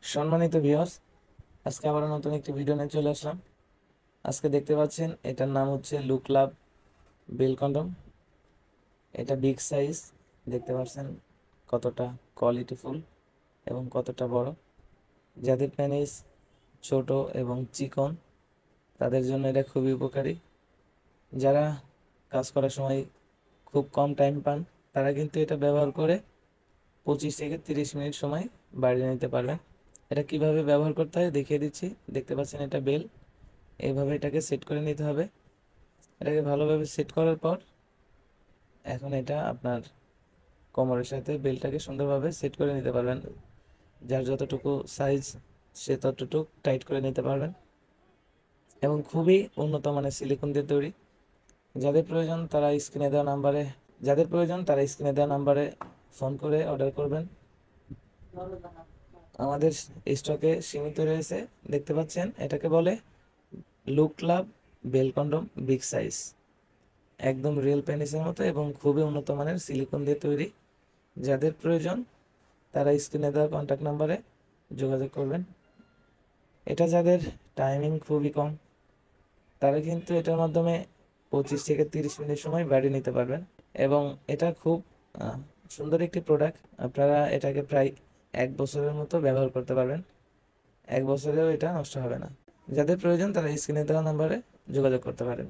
সম্মানিত ভিউয়ার্স, আজকে আবার নতুন একটি ভিডিও নিয়ে চলে আসলাম। আজকে দেখতে পাচ্ছেন এটার নাম হচ্ছে লুক লাভ বেল কন্ডম। এটা বিগ সাইজ, দেখতে পাচ্ছেন কতটা কোয়ালিটিফুল এবং কতটা বড়। যাদের পেনিস ছোট এবং চিকন তাদের জন্য এটা খুবই উপকারী। যারা কাজ করার সময় খুব কম টাইম পান তারা কিন্তু এটা ব্যবহার করে 25 থেকে 30 মিনিট সময় বাড়িয়ে নিতে পারবেন। এটা কিভাবে ব্যবহার করতে হয় দেখিয়ে দিচ্ছি। দেখতে পাচ্ছেন এটা বেল, এইভাবে এটাকে সেট করে নিতে হবে। এটাকে ভালোভাবে সেট করার পর এখন এটা আপনার কোমরের সাথে বেলটাকে সুন্দরভাবে সেট করে নিতে পারবেন। যার যতটুকু সাইজ সে ততটুকু টাইট করে নিতে পারবেন এবং খুবই উন্নত মানের সিলিকন দিয়ে তৈরি। যাদের প্রয়োজন তারা স্ক্রিনে দেওয়া নাম্বারে ফোন করে অর্ডার করবেন। আমাদের স্টকে সীমিত রয়েছে। দেখতে পাচ্ছেন এটাকে বলে লুক লাভ বেল কন্ডম বিগ সাইজ, একদম রিয়েল পেনিসের মতো এবং খুবই উন্নত মানের সিলিকন দিয়ে তৈরি। যাদের প্রয়োজন তারা স্ক্রিনে দেওয়া কন্ট্যাক্ট নাম্বারে যোগাযোগ করবেন। এটা যাদের টাইমিং খুবই কম তারা কিন্তু এটার মাধ্যমে 25 থেকে 30 মিনিট সময় বাড়িয়ে নিতে পারবেন এবং এটা খুব সুন্দর একটি প্রোডাক্ট। আপনারা এটাকে প্রায় 1 বছরের মতো ব্যবহার করতে পারবেন, 1 বছরেও এটা নষ্ট হবে না। যাদের প্রয়োজন তারা স্ক্রিনে দেওয়া নাম্বারে যোগাযোগ করতে পারেন।